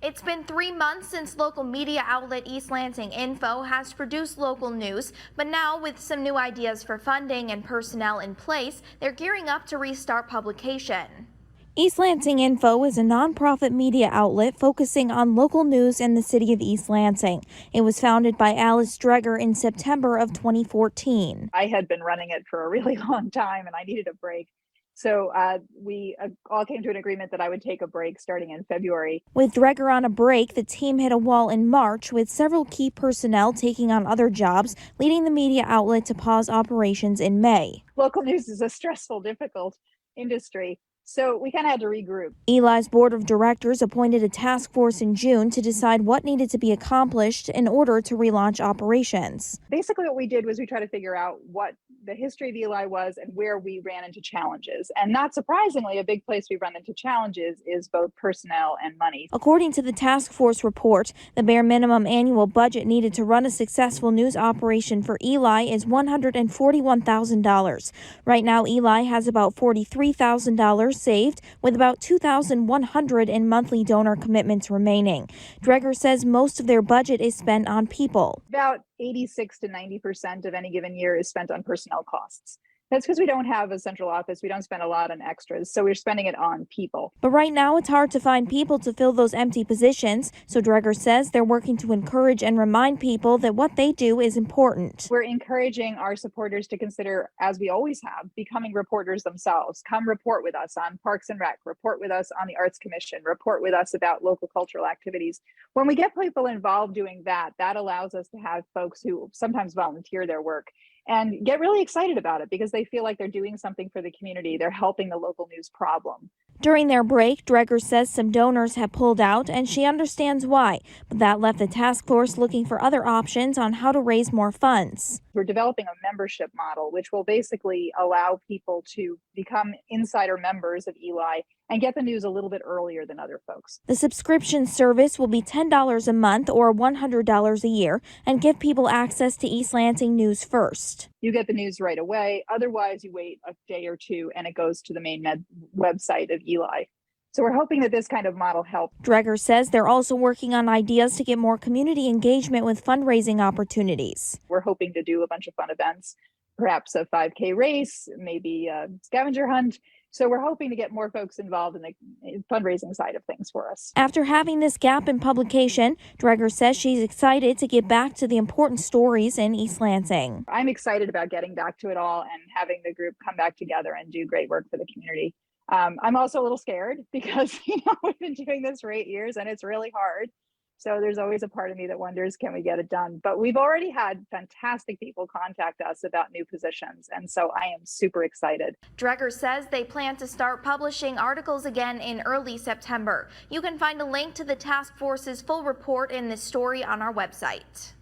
It's been 3 months since local media outlet East Lansing Info has produced local news, but now with some new ideas for funding and personnel in place, they're gearing up to restart publication. East Lansing Info is a nonprofit media outlet focusing on local news in the city of East Lansing. It was founded by Alice Dreger in September of 2014. I had been running it for a really long time and I needed a break. So we all came to an agreement that I would take a break starting in February. With Dreger on a break, the team hit a wall in March with several key personnel taking on other jobs, leading the media outlet to pause operations in May. Local news is a stressful, difficult industry. So we kind of had to regroup. Eli's board of directors appointed a task force in June to decide what needed to be accomplished in order to relaunch operations. Basically, what we did was we tried to figure out what the history of Eli was and where we ran into challenges. And not surprisingly, a big place we run into challenges is both personnel and money. According to the task force report, the bare minimum annual budget needed to run a successful news operation for Eli is $141,000. Right now, Eli has about $43,000 saved, with about $2,100 in monthly donor commitments remaining. Dreger says most of their budget is spent on people. About 86 to 90% of any given year is spent on personnel costs. That's because we don't have a central office. We don't spend a lot on extras, so we're spending it on people. But right now, it's hard to find people to fill those empty positions, so Dreger says they're working to encourage and remind people that what they do is important. We're encouraging our supporters to consider, as we always have, becoming reporters themselves. Come report with us on Parks and Rec, report with us on the Arts Commission, report with us about local cultural activities. When we get people involved doing that, that allows us to have folks who sometimes volunteer their work and get really excited about it because they feel like they're doing something for the community. They're helping the local news problem. During their break, Dreger says some donors have pulled out, and she understands why, but that left the task force looking for other options on how to raise more funds. We're developing a membership model, which will basically allow people to become insider members of Eli and get the news a little bit earlier than other folks. The subscription service will be $10 a month or $100 a year and give people access to East Lansing news first. You get the news right away. Otherwise, you wait a day or two and it goes to the main website of Eli. So we're hoping that this kind of model helps. Dreger says they're also working on ideas to get more community engagement with fundraising opportunities. We're hoping to do a bunch of fun events, perhaps a 5K race, maybe a scavenger hunt. So we're hoping to get more folks involved in the fundraising side of things for us. After having this gap in publication, Dreger says she's excited to get back to the important stories in East Lansing. I'm excited about getting back to it all and having the group come back together and do great work for the community. I'm also a little scared because we've been doing this for 8 years and it's really hard. So there's always a part of me that wonders, can we get it done? But we've already had fantastic people contact us about new positions. And so I am super excited. Dreger says they plan to start publishing articles again in early September. You can find a link to the task force's full report in this story on our website.